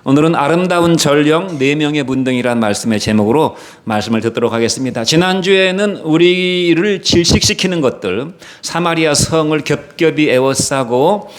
오늘은 아름다운 전령 4명의 문둥이라는 말씀의 제목으로 말씀을 듣도록 하겠습니다. 지난주에는 우리를 질식시키는 것들, 사마리아 성을 겹겹이 에워싸고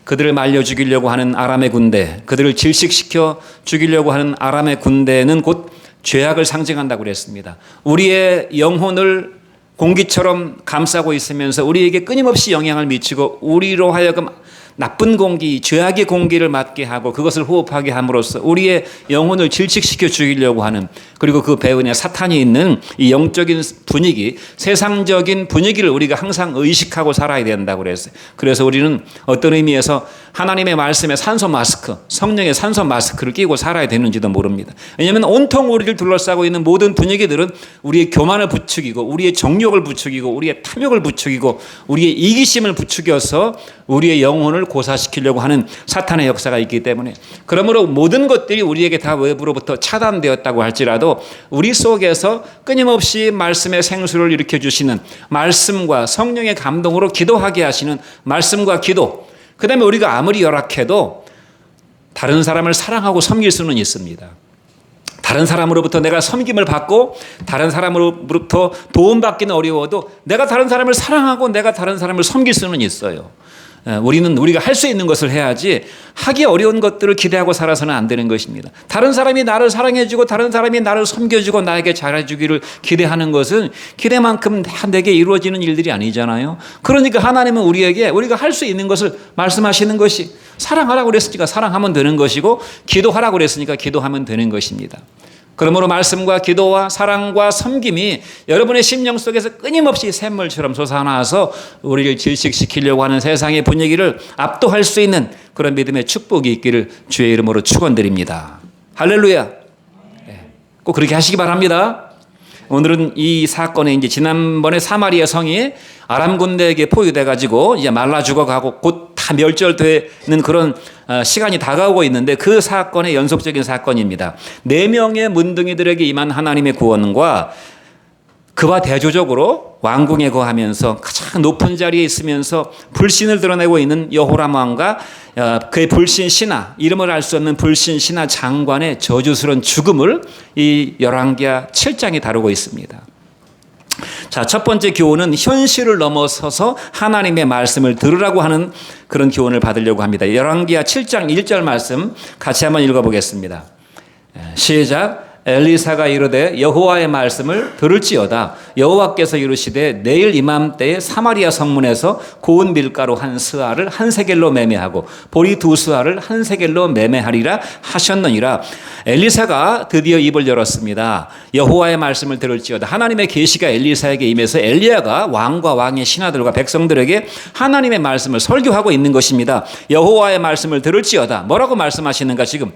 그들을 말려 죽이려고 하는 아람의 군대, 그들을 질식시켜 죽이려고 하는 아람의 군대는 곧 죄악을 상징한다고 그랬습니다. 우리의 영혼을 공기처럼 감싸고 있으면서 우리에게 끊임없이 영향을 미치고 우리로 하여금 나쁜 공기, 죄악의 공기를 맡게 하고 그것을 호흡하게 함으로써 우리의 영혼을 질식시켜 죽이려고 하는, 그리고 그 배후에 사탄이 있는 이 영적인 분위기, 세상적인 분위기를 우리가 항상 의식하고 살아야 된다고 그랬어요. 그래서 우리는 어떤 의미에서 하나님의 말씀에 산소 마스크, 성령의 산소 마스크를 끼고 살아야 되는지도 모릅니다. 왜냐하면 온통 우리를 둘러싸고 있는 모든 분위기들은 우리의 교만을 부추기고 우리의 정욕을 부추기고 우리의 탐욕을 부추기고 우리의 이기심을 부추겨서 우리의 영혼을 고사시키려고 하는 사탄의 역사가 있기 때문에, 그러므로 모든 것들이 우리에게 다 외부로부터 차단되었다고 할지라도 우리 속에서 끊임없이 말씀의 생수를 일으켜주시는, 말씀과 성령의 감동으로 기도하게 하시는 말씀과 기도, 그 다음에 우리가 아무리 열악해도 다른 사람을 사랑하고 섬길 수는 있습니다. 다른 사람으로부터 내가 섬김을 받고 다른 사람으로부터 도움받기는 어려워도 내가 다른 사람을 사랑하고 내가 다른 사람을 섬길 수는 있어요. 우리는 우리가 할 수 있는 것을 해야지 하기 어려운 것들을 기대하고 살아서는 안 되는 것입니다. 다른 사람이 나를 사랑해주고 다른 사람이 나를 섬겨주고 나에게 잘해주기를 기대하는 것은 기대만큼 내게 이루어지는 일들이 아니잖아요. 그러니까 하나님은 우리에게 우리가 할 수 있는 것을 말씀하시는 것이, 사랑하라고 그랬으니까 사랑하면 되는 것이고 기도하라고 그랬으니까 기도하면 되는 것입니다. 그러므로 말씀과 기도와 사랑과 섬김이 여러분의 심령 속에서 끊임없이 샘물처럼 솟아나서 우리를 질식시키려고 하는 세상의 분위기를 압도할 수 있는 그런 믿음의 축복이 있기를 주의 이름으로 축원드립니다. 할렐루야. 꼭 그렇게 하시기 바랍니다. 오늘은 이 사건에 이제 지난번에 사마리아 성이 아람 군대에게 포위돼 가지고 이제 말라 죽어가고 곧 다 멸절되는 그런 시간이 다가오고 있는데, 그 사건의 연속적인 사건입니다. 4명의 문둥이들에게 임한 하나님의 구원과 그와 대조적으로 왕궁에 거하면서 가장 높은 자리에 있으면서 불신을 드러내고 있는 여호람 왕과 그의 불신 신하, 이름을 알 수 없는 불신 신하 장관의 저주스러운 죽음을 이 열왕기하 7장이 다루고 있습니다. 자, 첫 번째 교훈은 현실을 넘어서서 하나님의 말씀을 들으라고 하는 그런 교훈을 받으려고 합니다. 열왕기하 7장 1절 말씀 같이 한번 읽어보겠습니다. 시작. 엘리사가 이르되 여호와의 말씀을 들을지어다. 여호와께서 이르시되 내일 이맘때에 사마리아 성문에서 고운 밀가루 한 스아를 한 세겔로 매매하고 보리 2스아를 한 세겔로 매매하리라 하셨느니라. 엘리사가 드디어 입을 열었습니다. 여호와의 말씀을 들을지어다. 하나님의 계시가 엘리사에게 임해서 엘리야가 왕과 왕의 신하들과 백성들에게 하나님의 말씀을 설교하고 있는 것입니다. 여호와의 말씀을 들을지어다. 뭐라고 말씀하시는가? 지금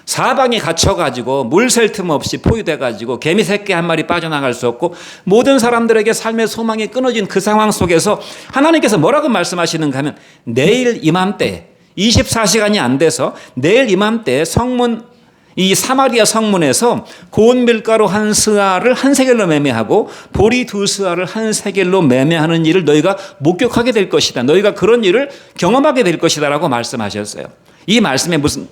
사방에 갇혀가지고 물 셀 틈 없이 포위돼가지고 개미 새끼 한 마리 빠져나갈 수 없고 모든 사람들에게 삶의 소망이 끊어진 그 상황 속에서 하나님께서 뭐라고 말씀하시는가 하면, 내일 이맘때 24시간이 안 돼서 내일 이맘때 성문, 이 사마리아 성문에서 고운 밀가루 한 스아를 한 세겔로 매매하고 보리 2스아를 한 세겔로 매매하는 일을 너희가 목격하게 될 것이다. 너희가 그런 일을 경험하게 될 것이다 라고 말씀하셨어요. 이 말씀의 무슨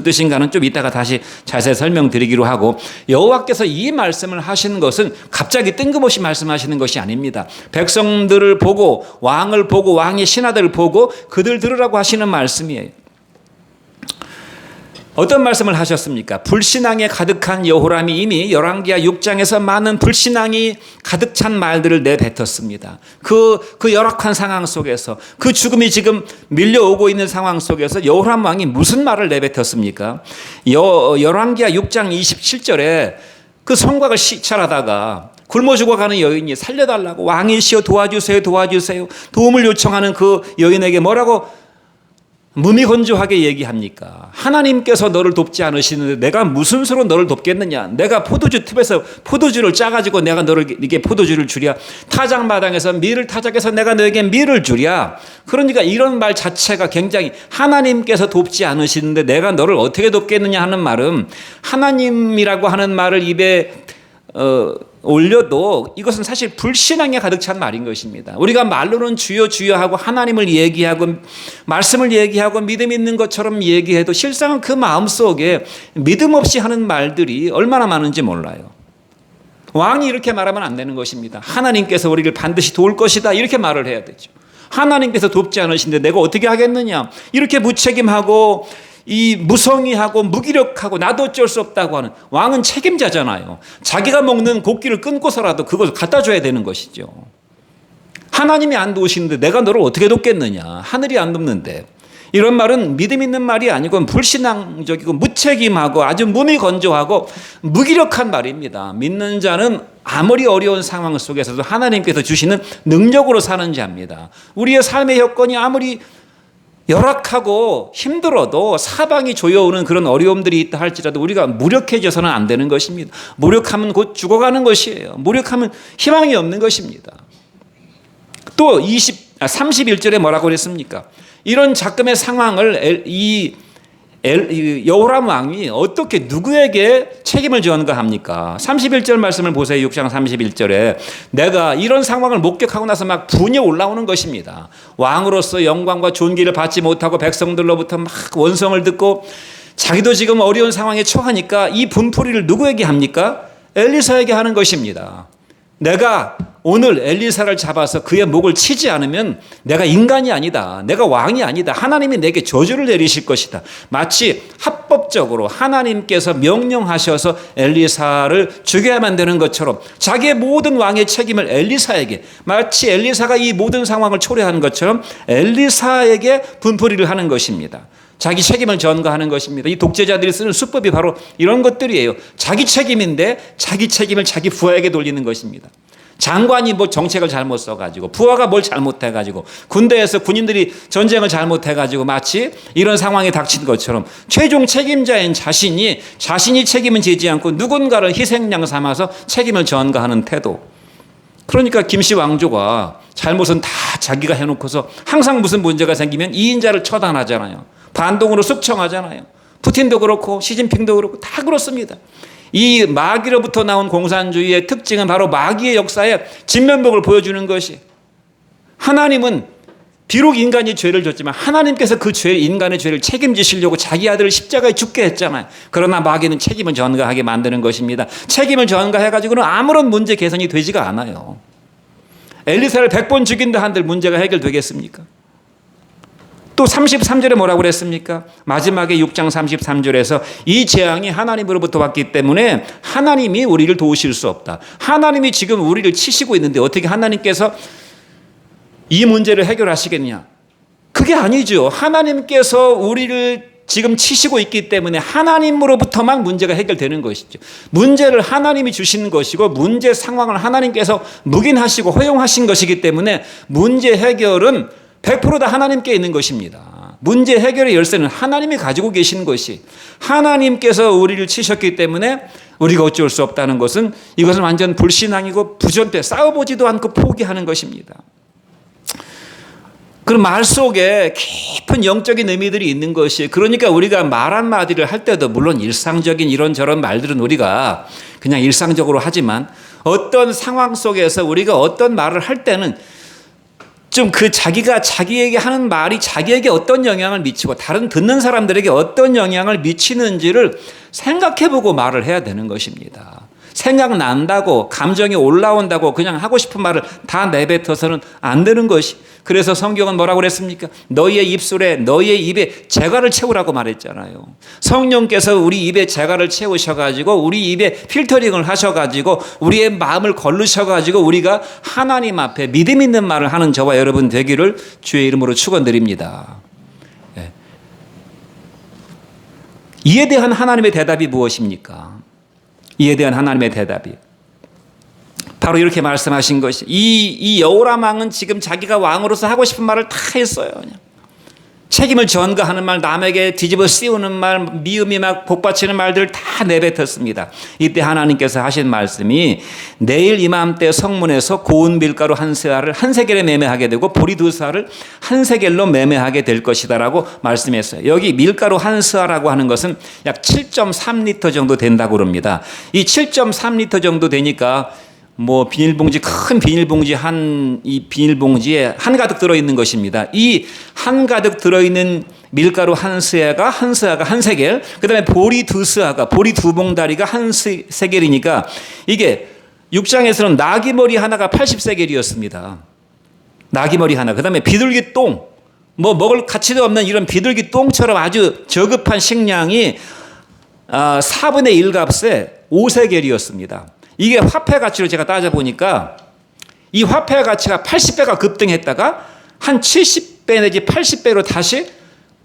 뜻인가는 좀 이따가 다시 자세히 설명드리기로 하고, 여호와께서 이 말씀을 하시는 것은 갑자기 뜬금없이 말씀하시는 것이 아닙니다. 백성들을 보고 왕을 보고 왕의 신하들을 보고 그들 들으라고 하시는 말씀이에요. 어떤 말씀을 하셨습니까? 불신앙에 가득한 여호람이 이미 열왕기하 6장에서 많은 불신앙이 가득 찬 말들을 내뱉었습니다. 그 열악한 상황 속에서, 그 죽음이 지금 밀려오고 있는 상황 속에서 여호람 왕이 무슨 말을 내뱉었습니까? 열왕기하 6장 27절에 그 성곽을 시찰하다가 굶어 죽어가는 여인이 살려달라고, 왕이시여 도와주세요 도와주세요 도움을 요청하는 그 여인에게 뭐라고 무미건조하게 얘기합니까? 하나님께서 너를 돕지 않으시는데 내가 무슨 수로 너를 돕겠느냐? 내가 포도주 팁에서 포도주를 짜가지고 내가 너에게 포도주를 주랴? 타작마당에서 밀을 타작해서 내가 너에게 밀을 주랴? 그러니까 이런 말 자체가 굉장히, 하나님께서 돕지 않으시는데 내가 너를 어떻게 돕겠느냐 하는 말은, 하나님이라고 하는 말을 입에 올려도 이것은 사실 불신앙에 가득 찬 말인 것입니다. 우리가 말로는 주여 주여 하고 하나님을 얘기하고 말씀을 얘기하고 믿음 있는 것처럼 얘기해도 실상은 그 마음속에 믿음 없이 하는 말들이 얼마나 많은지 몰라요. 왕이 이렇게 말하면 안 되는 것입니다. 하나님께서 우리를 반드시 도울 것이다 이렇게 말을 해야 되죠. 하나님께서 돕지 않으신데 내가 어떻게 하겠느냐 이렇게 무책임하고 이 무성의하고 무기력하고 나도 어쩔 수 없다고 하는 왕은 책임자잖아요. 자기가 먹는 곡기를 끊고서라도 그것을 갖다 줘야 되는 것이죠. 하나님이 안 도우시는데 내가 너를 어떻게 돕겠느냐. 하늘이 안 돕는데. 이런 말은 믿음 있는 말이 아니고 불신앙적이고 무책임하고 아주 무미건조하고 무기력한 말입니다. 믿는 자는 아무리 어려운 상황 속에서도 하나님께서 주시는 능력으로 사는 자입니다. 우리의 삶의 여건이 아무리 열악하고 힘들어도 사방이 조여오는 그런 어려움들이 있다 할지라도 우리가 무력해져서는 안 되는 것입니다. 무력하면 곧 죽어가는 것이에요. 무력하면 희망이 없는 것입니다. 또 31절에 뭐라고 그랬습니까? 이런 작금의 상황을 여호람 왕이 어떻게 누구에게 책임을 전가합니까? 31절 말씀을 보세요. 6장 31절에 내가 이런 상황을 목격하고 나서 막 분이 올라오는 것입니다. 왕으로서 영광과 존귀를 받지 못하고 백성들로부터 막 원성을 듣고 자기도 지금 어려운 상황에 처하니까 이 분풀이를 누구에게 합니까? 엘리사에게 하는 것입니다. 내가 오늘 엘리사를 잡아서 그의 목을 치지 않으면 내가 인간이 아니다. 내가 왕이 아니다. 하나님이 내게 저주를 내리실 것이다. 마치 합법적으로 하나님께서 명령하셔서 엘리사를 죽여야만 되는 것처럼 자기의 모든 왕의 책임을 엘리사에게 마치 엘리사가 이 모든 상황을 초래하는 것처럼 엘리사에게 분풀이를 하는 것입니다. 자기 책임을 전가하는 것입니다. 이 독재자들이 쓰는 수법이 바로 이런 것들이에요. 자기 책임인데 자기 책임을 자기 부하에게 돌리는 것입니다. 장관이 뭐 정책을 잘못 써가지고 부하가 뭘 잘못해가지고 군대에서 군인들이 전쟁을 잘못해가지고 마치 이런 상황에 닥친 것처럼 최종 책임자인 자신이 책임은 지지 않고 누군가를 희생양 삼아서 책임을 전가하는 태도. 그러니까 김씨 왕조가 잘못은 다 자기가 해놓고서 항상 무슨 문제가 생기면 이인자를 처단하잖아요. 반동으로 숙청하잖아요. 푸틴도 그렇고 시진핑도 그렇고 다 그렇습니다. 이 마귀로부터 나온 공산주의의 특징은 바로 마귀의 역사에 진면목을 보여주는 것이 하나님은 비록 인간이 죄를 졌지만 하나님께서 그 인간의 죄를 책임지시려고 자기 아들을 십자가에 죽게 했잖아요. 그러나 마귀는 책임을 전가하게 만드는 것입니다. 책임을 전가해가지고는 아무런 문제 개선이 되지가 않아요. 엘리사를 100번 죽인다 한들 문제가 해결되겠습니까? 또 33절에 뭐라고 그랬습니까? 마지막에 6장 33절에서 이 재앙이 하나님으로부터 왔기 때문에 하나님이 우리를 도우실 수 없다. 하나님이 지금 우리를 치시고 있는데 어떻게 하나님께서 이 문제를 해결하시겠냐? 그게 아니죠. 하나님께서 우리를 지금 치시고 있기 때문에 하나님으로부터만 문제가 해결되는 것이죠. 문제를 하나님이 주시는 것이고 문제 상황을 하나님께서 묵인하시고 허용하신 것이기 때문에 문제 해결은 100% 다 하나님께 있는 것입니다. 문제 해결의 열쇠는 하나님이 가지고 계시는 것이 하나님께서 우리를 치셨기 때문에 우리가 어쩔 수 없다는 것은 이것은 완전 불신앙이고 부전돼 싸워보지도 않고 포기하는 것입니다. 그 말 속에 깊은 영적인 의미들이 있는 것이 그러니까 우리가 말 한마디를 할 때도 물론 일상적인 이런저런 말들은 우리가 그냥 일상적으로 하지만 어떤 상황 속에서 우리가 어떤 말을 할 때는 좀 자기가 자기에게 하는 말이 자기에게 어떤 영향을 미치고 다른 듣는 사람들에게 어떤 영향을 미치는지를 생각해보고 말을 해야 되는 것입니다. 생각난다고 감정이 올라온다고 그냥 하고 싶은 말을 다 내뱉어서는 안 되는 것이 그래서 성경은 뭐라고 그랬습니까? 너희의 입술에 너희의 입에 재갈을 채우라고 말했잖아요. 성령께서 우리 입에 재갈을 채우셔가지고 우리 입에 필터링을 하셔가지고 우리의 마음을 걸르셔가지고 우리가 하나님 앞에 믿음 있는 말을 하는 저와 여러분 되기를 주의 이름으로 축원드립니다. 네. 이에 대한 하나님의 대답이 무엇입니까? 이에 대한 하나님의 대답이 바로 이렇게 말씀하신 것이 이 여호람 왕은 지금 자기가 왕으로서 하고 싶은 말을 다 했어요. 그냥. 책임을 전가하는 말, 남에게 뒤집어 씌우는 말, 미움이 막 복받치는 말들을 다 내뱉었습니다. 이때 하나님께서 하신 말씀이 내일 이맘때 성문에서 고운 밀가루 한 세알을 한 세겔에 매매하게 되고 보리 두 세알을 한 세겔로 매매하게 될 것이다 라고 말씀했어요. 여기 밀가루 한 세알이라고 하는 것은 약 7.3리터 정도 된다고 그럽니다. 이 7.3리터 정도 되니까 뭐 비닐봉지, 큰 비닐봉지 이 비닐봉지에 한가득 들어있는 것입니다. 이 한가득 들어있는 밀가루 한 스야가 한 세겔, 그 다음에 보리 두 스야가, 보리 두 봉다리가 한 세겔이니까 이게 6장에서는 나귀머리 하나가 80세겔이었습니다. 나귀머리 하나. 그 다음에 비둘기 똥, 뭐 먹을 가치도 없는 이런 비둘기 똥처럼 아주 저급한 식량이 4분의 1 값에 5세겔이었습니다. 이게 화폐 가치로 제가 따져보니까 이 화폐 가치가 80배가 급등했다가 한 70배 내지 80배로 다시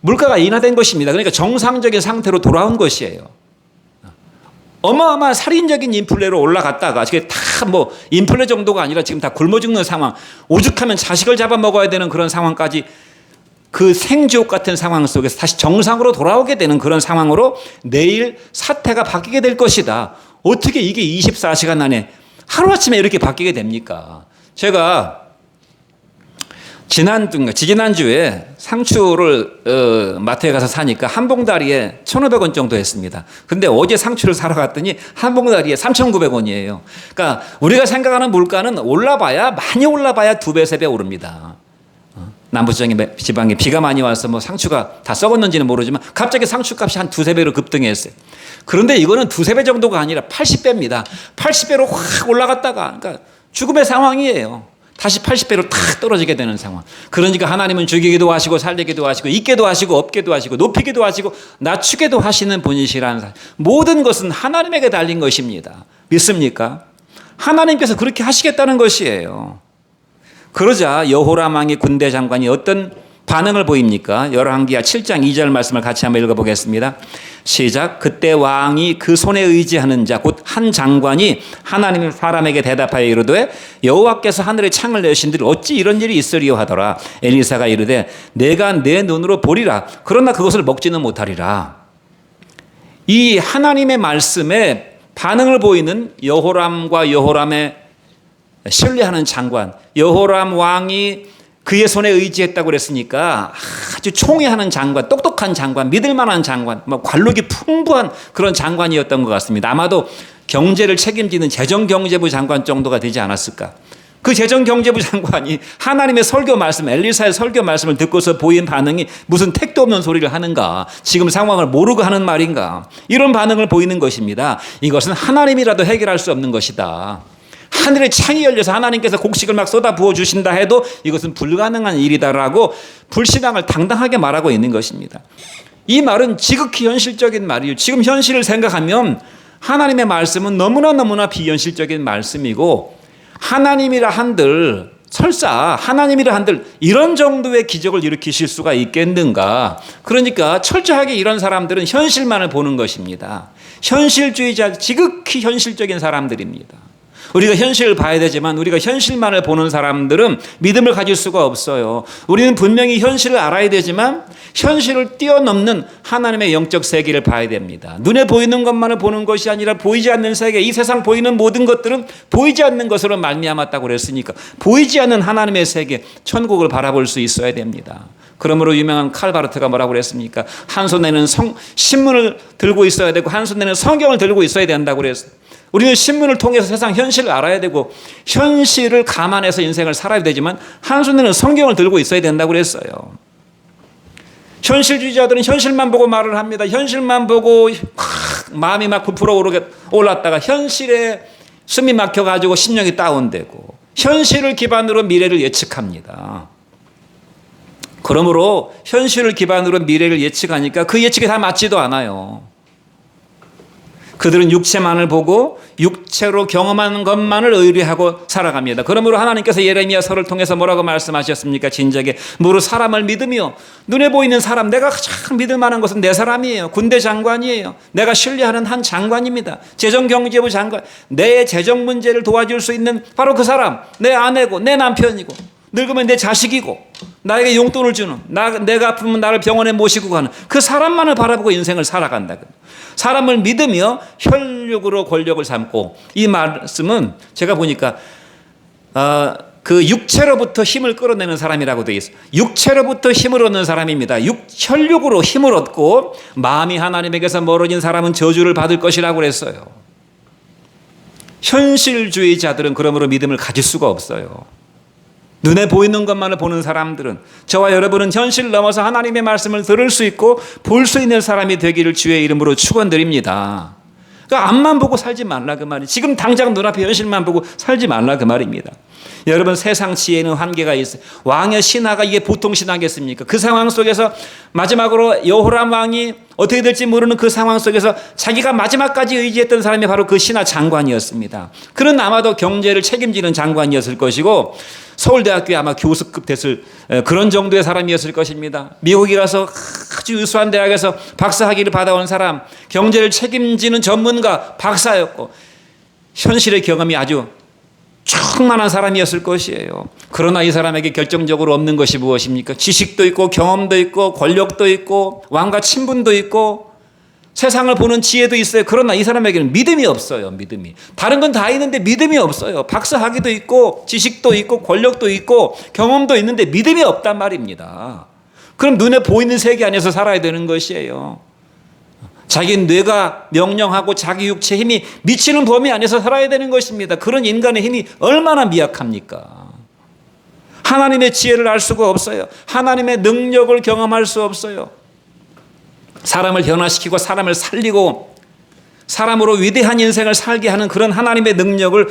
물가가 인하된 것입니다. 그러니까 정상적인 상태로 돌아온 것이에요. 어마어마한 살인적인 인플레로 올라갔다가 이게 다 뭐 인플레 정도가 아니라 지금 다 굶어 죽는 상황, 오죽하면 자식을 잡아먹어야 되는 그런 상황까지, 그 생지옥 같은 상황 속에서 다시 정상으로 돌아오게 되는 그런 상황으로 내일 사태가 바뀌게 될 것이다. 어떻게 이게 24시간 안에 하루아침에 이렇게 바뀌게 됩니까? 제가 지난주에 상추를 마트에 가서 사니까 한 봉다리에 1,500원 정도 했습니다. 근데 어제 상추를 사러 갔더니 한 봉다리에 3,900원이에요. 그러니까 우리가 생각하는 물가는 많이 올라봐야 2배, 3배 오릅니다. 남부지방에 비가 많이 와서 뭐 상추가 다 썩었는지는 모르지만 갑자기 상추값이 한 2~3배로 급등했어요. 그런데 이거는 2~3배 정도가 아니라 80배입니다. 80배로 확 올라갔다가, 그러니까 죽음의 상황이에요. 다시 80배로 탁 떨어지게 되는 상황. 그러니까 하나님은 죽이기도 하시고 살리기도 하시고 있게도 하시고 없게도 하시고 높이기도 하시고 낮추게도 하시는 분이시라는 사실. 모든 것은 하나님에게 달린 것입니다. 믿습니까? 하나님께서 그렇게 하시겠다는 것이에요. 그러자 여호람 왕의 군대 장관이 어떤 반응을 보입니까? 열왕기하 7장 2절 말씀을 같이 한번 읽어보겠습니다. 시작. 그때 왕이 그 손에 의지하는 자 곧 한 장관이 하나님의 사람에게 대답하여 이르되 여호와께서 하늘에 창을 내신들 어찌 이런 일이 있으리요 하더라. 엘리사가 이르되 내가 내 눈으로 보리라. 그러나 그것을 먹지는 못하리라. 이 하나님의 말씀에 반응을 보이는 여호람과 여호람의 신뢰하는 장관, 여호람 왕이 그의 손에 의지했다고 그랬으니까 아주 총애하는 장관, 똑똑한 장관, 믿을 만한 장관, 관록이 풍부한 그런 장관이었던 것 같습니다. 아마도 경제를 책임지는 재정경제부 장관 정도가 되지 않았을까. 그 재정경제부 장관이 하나님의 설교 말씀, 엘리사의 설교 말씀을 듣고서 보인 반응이 무슨 택도 없는 소리를 하는가, 지금 상황을 모르고 하는 말인가, 이런 반응을 보이는 것입니다. 이것은 하나님이라도 해결할 수 없는 것이다. 하늘의 창이 열려서 하나님께서 곡식을 막 쏟아 부어 주신다 해도 이것은 불가능한 일이다라고 불신앙을 당당하게 말하고 있는 것입니다. 이 말은 지극히 현실적인 말이에요. 지금 현실을 생각하면 하나님의 말씀은 너무나 비현실적인 말씀이고, 하나님이라 한들 설사 하나님이라 한들 이런 정도의 기적을 일으키실 수가 있겠는가. 그러니까 철저하게 이런 사람들은 현실만을 보는 것입니다. 현실주의자, 지극히 현실적인 사람들입니다. 우리가 현실을 봐야 되지만 우리가 현실만을 보는 사람들은 믿음을 가질 수가 없어요. 우리는 분명히 현실을 알아야 되지만 현실을 뛰어넘는 하나님의 영적 세계를 봐야 됩니다. 눈에 보이는 것만을 보는 것이 아니라 보이지 않는 세계, 이 세상 보이는 모든 것들은 보이지 않는 것으로 말미암았다고 그랬으니까 보이지 않는 하나님의 세계, 천국을 바라볼 수 있어야 됩니다. 그러므로 유명한 칼바르트가 뭐라고 그랬습니까? 한 손에는 신문을 들고 있어야 되고 한 손에는 성경을 들고 있어야 된다고 그랬어요. 우리는 신문을 통해서 세상 현실을 알아야 되고 현실을 감안해서 인생을 살아야 되지만 한 손에는 성경을 들고 있어야 된다고 그랬어요. 현실주의자들은 현실만 보고 말을 합니다. 현실만 보고 마음이 막 부풀어 올랐다가 현실에 숨이 막혀가지고 심령이 다운되고 현실을 기반으로 미래를 예측합니다. 그러므로 현실을 기반으로 미래를 예측하니까 그 예측이 다 맞지도 않아요. 그들은 육체만을 보고 육체로 경험하는 것만을 의뢰하고 살아갑니다. 그러므로 하나님께서 예레미야서를 통해서 뭐라고 말씀하셨습니까? 진작에 무릇 사람을 믿으며 눈에 보이는 사람, 내가 가장 믿을 만한 것은 내 사람이에요. 군대 장관이에요. 내가 신뢰하는 한 장관입니다. 재정경제부 장관, 내 재정 문제를 도와줄 수 있는 바로 그 사람, 내 아내고 내 남편이고 늙으면 내 자식이고 나에게 용돈을 주는, 내가 아프면 나를 병원에 모시고 가는 그 사람만을 바라보고 인생을 살아간다. 사람을 믿으며 혈육으로 권력을 삼고, 이 말씀은 제가 보니까 그 육체로부터 힘을 끌어내는 사람이라고 되어 있어요. 육체로부터 힘을 얻는 사람입니다. 혈육으로 힘을 얻고 마음이 하나님에게서 멀어진 사람은 저주를 받을 것이라고 그랬어요. 현실주의자들은 그러므로 믿음을 가질 수가 없어요. 눈에 보이는 것만을 보는 사람들은, 저와 여러분은 현실 넘어서 하나님의 말씀을 들을 수 있고 볼 수 있는 사람이 되기를 주의 이름으로 축원드립니다. 그러니까 앞만 보고 살지 말라 그 말이, 지금 당장 눈앞에 현실만 보고 살지 말라 그 말입니다. 여러분, 세상 지혜는 한계가 있어요. 왕의 신하가 이게 보통 신하겠습니까? 그 상황 속에서 마지막으로 여호람 왕이 어떻게 될지 모르는 그 상황 속에서 자기가 마지막까지 의지했던 사람이 바로 그 신하 장관이었습니다. 그는 아마도 경제를 책임지는 장관이었을 것이고 서울대학교에 아마 교수급 됐을 그런 정도의 사람이었을 것입니다. 미국에 가서 아주 유수한 대학에서 박사학위를 받아온 사람, 경제를 책임지는 전문가, 박사였고 현실의 경험이 아주 충만한 사람이었을 것이에요. 그러나 이 사람에게 결정적으로 없는 것이 무엇입니까? 지식도 있고 경험도 있고 권력도 있고 왕과 친분도 있고 세상을 보는 지혜도 있어요. 그러나 이 사람에게는 믿음이 없어요. 믿음이. 다른 건 다 있는데 믿음이 없어요. 박사학위도 있고 지식도 있고 권력도 있고 경험도 있는데 믿음이 없단 말입니다. 그럼 눈에 보이는 세계 안에서 살아야 되는 것이에요. 자기 뇌가 명령하고 자기 육체 힘이 미치는 범위 안에서 살아야 되는 것입니다. 그런 인간의 힘이 얼마나 미약합니까? 하나님의 지혜를 알 수가 없어요. 하나님의 능력을 경험할 수 없어요. 사람을 변화시키고 사람을 살리고 사람으로 위대한 인생을 살게 하는 그런 하나님의 능력을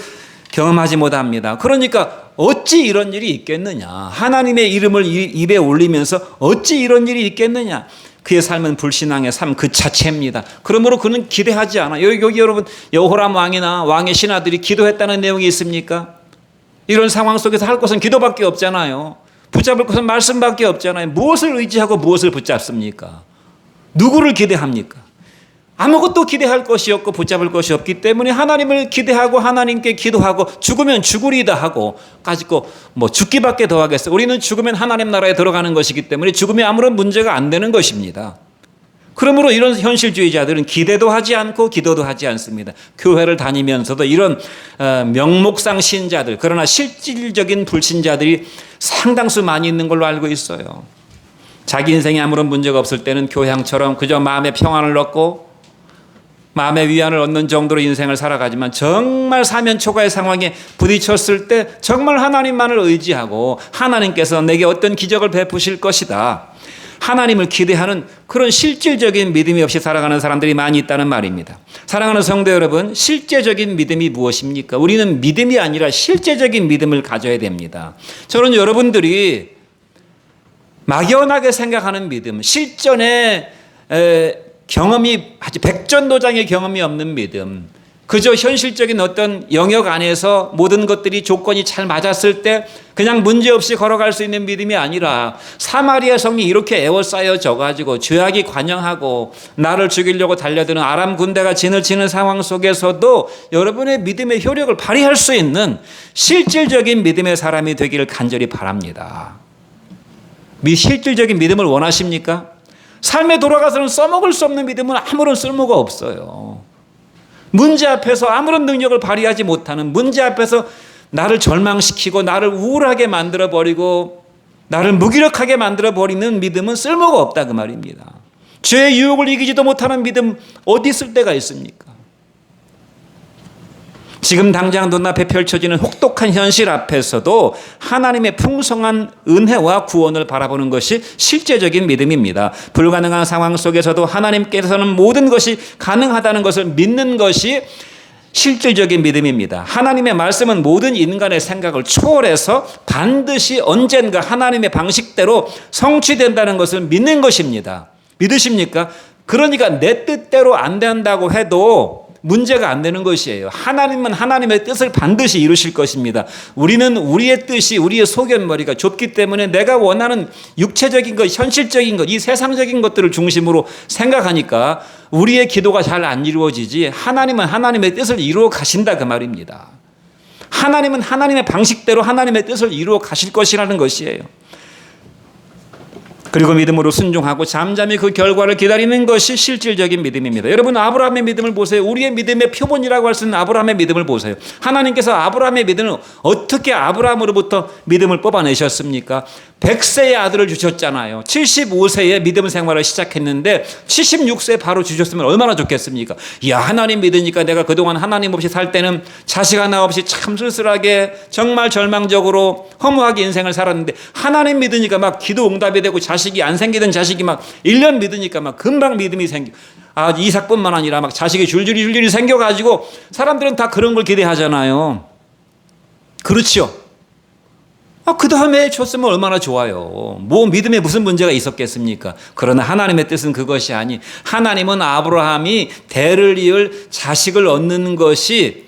경험하지 못합니다. 그러니까 어찌 이런 일이 있겠느냐? 하나님의 이름을 입에 올리면서 어찌 이런 일이 있겠느냐? 그의 삶은 불신앙의 삶 그 자체입니다. 그러므로 그는 기대하지 않아요. 여기 여러분 여호람 왕이나 왕의 신하들이 기도했다는 내용이 있습니까? 이런 상황 속에서 할 것은 기도밖에 없잖아요. 붙잡을 것은 말씀밖에 없잖아요. 무엇을 의지하고 무엇을 붙잡습니까? 누구를 기대합니까? 아무것도 기대할 것이 없고 붙잡을 것이 없기 때문에 하나님을 기대하고 하나님께 기도하고 죽으면 죽으리다 하고 가지고 뭐 죽기밖에 더 하겠어요. 우리는 죽으면 하나님 나라에 들어가는 것이기 때문에 죽으면 아무런 문제가 안 되는 것입니다. 그러므로 이런 현실주의자들은 기대도 하지 않고 기도도 하지 않습니다. 교회를 다니면서도 이런 명목상 신자들, 그러나 실질적인 불신자들이 상당수 많이 있는 걸로 알고 있어요. 자기 인생에 아무런 문제가 없을 때는 교양처럼 그저 마음의 평안을 얻고 마음의 위안을 얻는 정도로 인생을 살아가지만 정말 사면 초과의 상황에 부딪혔을 때 정말 하나님만을 의지하고 하나님께서 내게 어떤 기적을 베푸실 것이다, 하나님을 기대하는 그런 실질적인 믿음이 없이 살아가는 사람들이 많이 있다는 말입니다. 사랑하는 성도 여러분, 실제적인 믿음이 무엇입니까? 우리는 믿음이 아니라 실제적인 믿음을 가져야 됩니다. 저는 여러분들이 막연하게 생각하는 믿음, 실전에 경험이 아주 백전도장의 경험이 없는 믿음, 그저 현실적인 어떤 영역 안에서 모든 것들이 조건이 잘 맞았을 때 그냥 문제없이 걸어갈 수 있는 믿음이 아니라 사마리아 성이 이렇게 에워싸여져 가지고 죄악이 관영하고 나를 죽이려고 달려드는 아람 군대가 진을 치는 상황 속에서도 여러분의 믿음의 효력을 발휘할 수 있는 실질적인 믿음의 사람이 되기를 간절히 바랍니다. 실질적인 믿음을 원하십니까? 삶에 돌아가서는 써먹을 수 없는 믿음은 아무런 쓸모가 없어요. 문제 앞에서 아무런 능력을 발휘하지 못하는, 문제 앞에서 나를 절망시키고 나를 우울하게 만들어버리고 나를 무기력하게 만들어버리는 믿음은 쓸모가 없다 그 말입니다. 죄의 유혹을 이기지도 못하는 믿음 어디 있을 때가 있습니까? 지금 당장 눈앞에 펼쳐지는 혹독한 현실 앞에서도 하나님의 풍성한 은혜와 구원을 바라보는 것이 실제적인 믿음입니다. 불가능한 상황 속에서도 하나님께서는 모든 것이 가능하다는 것을 믿는 것이 실질적인 믿음입니다. 하나님의 말씀은 모든 인간의 생각을 초월해서 반드시 언젠가 하나님의 방식대로 성취된다는 것을 믿는 것입니다. 믿으십니까? 그러니까 내 뜻대로 안 된다고 해도 문제가 안 되는 것이에요. 하나님은 하나님의 뜻을 반드시 이루실 것입니다. 우리는 우리의 뜻이, 우리의 소견머리가 좁기 때문에 내가 원하는 육체적인 것, 현실적인 것, 이 세상적인 것들을 중심으로 생각하니까 우리의 기도가 잘 안 이루어지지, 하나님은 하나님의 뜻을 이루어 가신다 그 말입니다. 하나님은 하나님의 방식대로 하나님의 뜻을 이루어 가실 것이라는 것이에요. 그리고 믿음으로 순종하고 잠잠히 그 결과를 기다리는 것이 실질적인 믿음입니다. 여러분, 아브라함의 믿음을 보세요. 우리의 믿음의 표본이라고 할 수 있는 아브라함의 믿음을 보세요. 하나님께서 아브라함의 믿음을 어떻게 아브라함으로부터 믿음을 뽑아내셨습니까? 100세의 아들을 주셨잖아요. 75세에 믿음 생활을 시작했는데 76세에 바로 주셨으면 얼마나 좋겠습니까? 야, 하나님 믿으니까 내가 그동안 하나님 없이 살 때는 자식 하나 없이 참 쓸쓸하게 정말 절망적으로 허무하게 인생을 살았는데 하나님 믿으니까 막 기도 응답이 되고 자식이 안 생기던 자식이 막 1년 믿으니까 막 금방 믿음이 생겨. 아, 이삭뿐만 아니라 막 자식이 줄줄이 생겨가지고 사람들은 다 그런 걸 기대하잖아요. 그렇죠. 그 다음에 줬으면 얼마나 좋아요. 뭐 믿음에 무슨 문제가 있었겠습니까? 그러나 하나님의 뜻은 그것이 아니, 하나님은 아브라함이 대를 이을 자식을 얻는 것이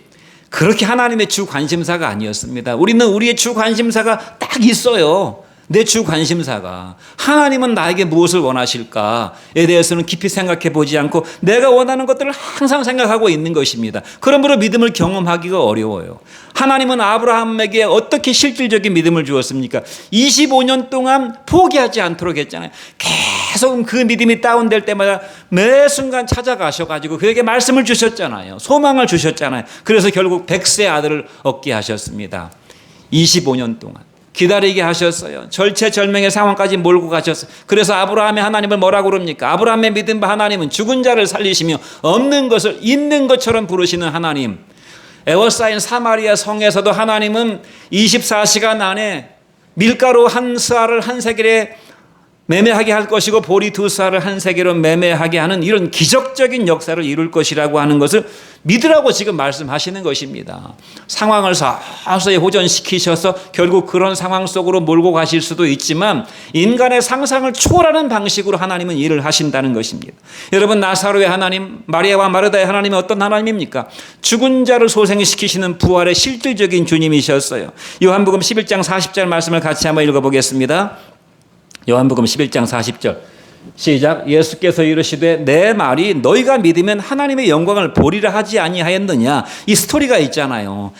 그렇게 하나님의 주 관심사가 아니었습니다. 우리는 우리의 주 관심사가 딱 있어요. 내 주 관심사가 하나님은 나에게 무엇을 원하실까에 대해서는 깊이 생각해 보지 않고 내가 원하는 것들을 항상 생각하고 있는 것입니다. 그러므로 믿음을 경험하기가 어려워요. 하나님은 아브라함에게 어떻게 실질적인 믿음을 주었습니까? 25년 동안 포기하지 않도록 했잖아요. 계속 그 믿음이 다운될 때마다 매 순간 찾아가셔가지고 그에게 말씀을 주셨잖아요. 소망을 주셨잖아요. 그래서 결국 100세 아들을 얻게 하셨습니다. 25년 동안 기다리게 하셨어요. 절체절명의 상황까지 몰고 가셨어요. 그래서 아브라함의 하나님을 뭐라고 그럽니까? 아브라함의 믿음 바 하나님은 죽은 자를 살리시며 없는 것을 있는 것처럼 부르시는 하나님. 에워싸인 사마리아 성에서도 하나님은 24시간 안에 밀가루 한 스아를 한 세겔에 매매하게 할 것이고 보리 두 스아를 한 세겔로 매매하게 하는 이런 기적적인 역사를 이룰 것이라고 하는 것을 믿으라고 지금 말씀하시는 것입니다. 상황을 서서히 호전시키셔서 결국 그런 상황 속으로 몰고 가실 수도 있지만 인간의 상상을 초월하는 방식으로 하나님은 일을 하신다는 것입니다. 여러분, 나사로의 하나님, 마리아와 마르다의 하나님은 어떤 하나님입니까? 죽은 자를 소생시키시는 부활의 실질적인 주님이셨어요. 요한복음 11장 40절 말씀을 같이 한번 읽어보겠습니다. 요한복음 11장 40절 시작. 예수께서 이르시되 내 말이 너희가 믿으면 하나님의 영광을 보리라 하지 아니하였느냐. 이 스토리가 있잖아요.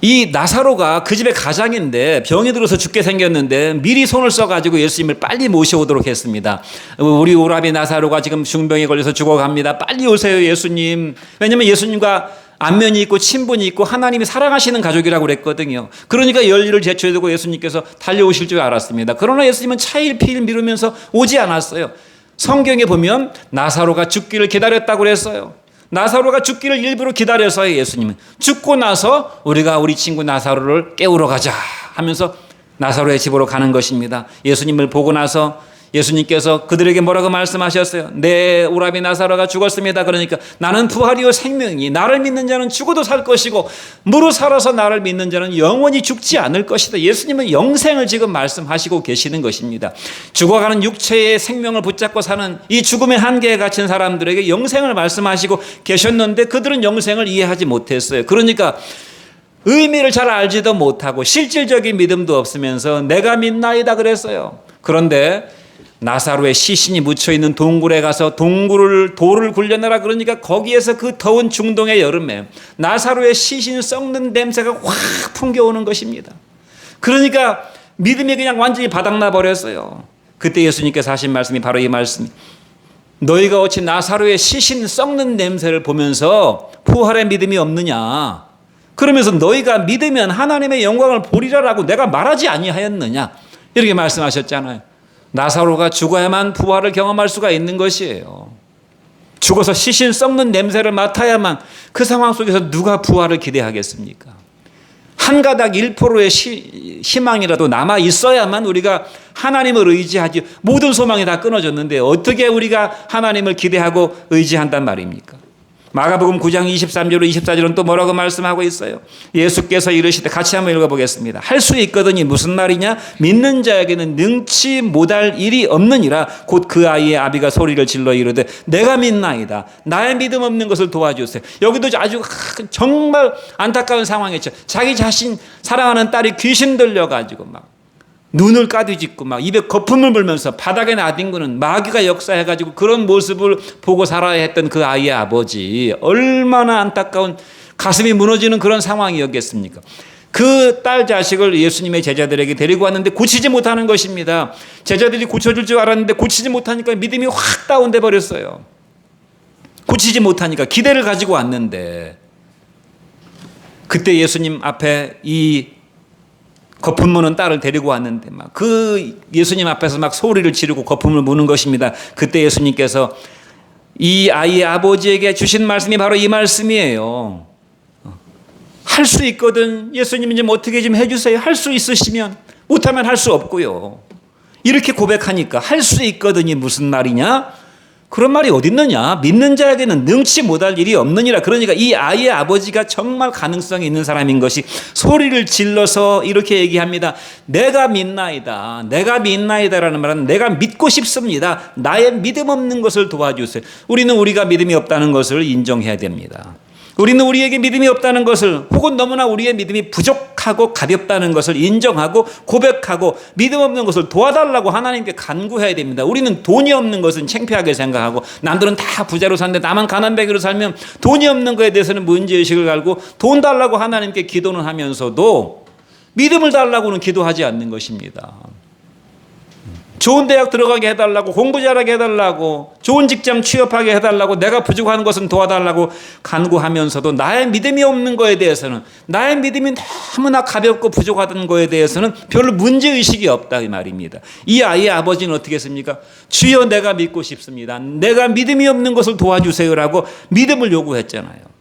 이 나사로가 그 집의 가장인데 병이 들어서 죽게 생겼는데 미리 손을 써가지고 예수님을 빨리 모셔오도록 했습니다. 우리 오라비 나사로가 지금 중병에 걸려서 죽어갑니다. 빨리 오세요 예수님. 왜냐하면 예수님과 안면이 있고 친분이 있고 하나님이 사랑하시는 가족이라고 그랬거든요. 그러니까 열일을 제쳐두고 예수님께서 달려오실 줄 알았습니다. 그러나 예수님은 차일피일 미루면서 오지 않았어요. 성경에 보면 나사로가 죽기를 기다렸다고 그랬어요. 나사로가 죽기를 일부러 기다려서요. 예수님은 죽고 나서 우리가 우리 친구 나사로를 깨우러 가자 하면서 나사로의 집으로 가는 것입니다. 예수님을 보고 나서 예수님께서 그들에게 뭐라고 말씀하셨어요? 내 오라비 나사로가 죽었습니다. 그러니까 나는 부활이요 생명이, 나를 믿는 자는 죽어도 살 것이고 무릇 살아서 나를 믿는 자는 영원히 죽지 않을 것이다. 예수님은 영생을 지금 말씀하시고 계시는 것입니다. 죽어가는 육체의 생명을 붙잡고 사는 이 죽음의 한계에 갇힌 사람들에게 영생을 말씀하시고 계셨는데 그들은 영생을 이해하지 못했어요. 그러니까 의미를 잘 알지도 못하고 실질적인 믿음도 없으면서 내가 믿나이다 그랬어요. 그런데 나사로의 시신이 묻혀있는 동굴에 가서 돌을 굴려내라 그러니까 거기에서 그 더운 중동의 여름에 나사로의 시신 썩는 냄새가 확 풍겨오는 것입니다. 그러니까 믿음이 그냥 완전히 바닥나 버렸어요. 그때 예수님께서 하신 말씀이 바로 이 말씀. 너희가 어찌 나사로의 시신 썩는 냄새를 보면서 부활의 믿음이 없느냐. 그러면서 너희가 믿으면 하나님의 영광을 보리라라고 내가 말하지 아니하였느냐. 이렇게 말씀하셨잖아요. 나사로가 죽어야만 부활을 경험할 수가 있는 것이에요. 죽어서 시신 썩는 냄새를 맡아야만 그 상황 속에서 누가 부활을 기대하겠습니까? 한 가닥 1%의 희망이라도 남아 있어야만 우리가 하나님을 의지하지. 모든 소망이 다 끊어졌는데 어떻게 우리가 하나님을 기대하고 의지한단 말입니까? 마가복음 9장 23절로 24절은 또 뭐라고 말씀하고 있어요? 예수께서 이르시되 같이 한번 읽어보겠습니다. 할 수 있거든이 무슨 말이냐? 믿는 자에게는 능치 못할 일이 없느니라. 곧 그 아이의 아비가 소리를 질러 이르되 내가 믿나이다. 나의 믿음 없는 것을 도와주세요. 여기도 아주 정말 안타까운 상황이죠. 자기 자신 사랑하는 딸이 귀신 들려가지고 막 눈을 까뒤집고 막 입에 거품을 불면서 바닥에 나뒹구는 마귀가 역사해가지고 그런 모습을 보고 살아야 했던 그 아이의 아버지, 얼마나 안타까운 가슴이 무너지는 그런 상황이었겠습니까? 그 딸 자식을 예수님의 제자들에게 데리고 왔는데 고치지 못하는 것입니다. 제자들이 고쳐줄 줄 알았는데 고치지 못하니까 믿음이 확 다운돼 버렸어요. 고치지 못하니까 기대를 가지고 왔는데, 그때 예수님 앞에 이 거품 무는 딸을 데리고 왔는데 막 그 예수님 앞에서 막 소리를 지르고 거품을 무는 것입니다. 그때 예수님께서 이 아이의 아버지에게 주신 말씀이 바로 이 말씀이에요. 할 수 있거든. 예수님 좀 어떻게 좀 해주세요. 할 수 있으시면. 못하면 할 수 없고요. 이렇게 고백하니까 할 수 있거든이 무슨 말이냐? 그런 말이 어디 있느냐? 믿는 자에게는 능치 못할 일이 없느니라. 그러니까 이 아이의 아버지가 정말 가능성이 있는 사람인 것이 소리를 질러서 이렇게 얘기합니다. 내가 믿나이다. 내가 믿나이다라는 말은 내가 믿고 싶습니다. 나의 믿음 없는 것을 도와주세요. 우리는 우리가 믿음이 없다는 것을 인정해야 됩니다. 우리는 우리에게 믿음이 없다는 것을, 혹은 너무나 우리의 믿음이 부족하고 가볍다는 것을 인정하고 고백하고 믿음 없는 것을 도와달라고 하나님께 간구해야 됩니다. 우리는 돈이 없는 것은 창피하게 생각하고, 남들은 다 부자로 사는데 나만 가난뱅이로 살면 돈이 없는 것에 대해서는 문제의식을 갖고 돈 달라고 하나님께 기도는 하면서도 믿음을 달라고는 기도하지 않는 것입니다. 좋은 대학 들어가게 해달라고, 공부 잘하게 해달라고, 좋은 직장 취업하게 해달라고, 내가 부족한 것은 도와달라고 간구하면서도 나의 믿음이 없는 거에 대해서는, 나의 믿음이 너무나 가볍고 부족하던 거에 대해서는 별로 문제의식이 없다 이 말입니다. 이 아이의 아버지는 어떻게 했습니까? 주여 내가 믿고 싶습니다. 내가 믿음이 없는 것을 도와주세요라고 믿음을 요구했잖아요.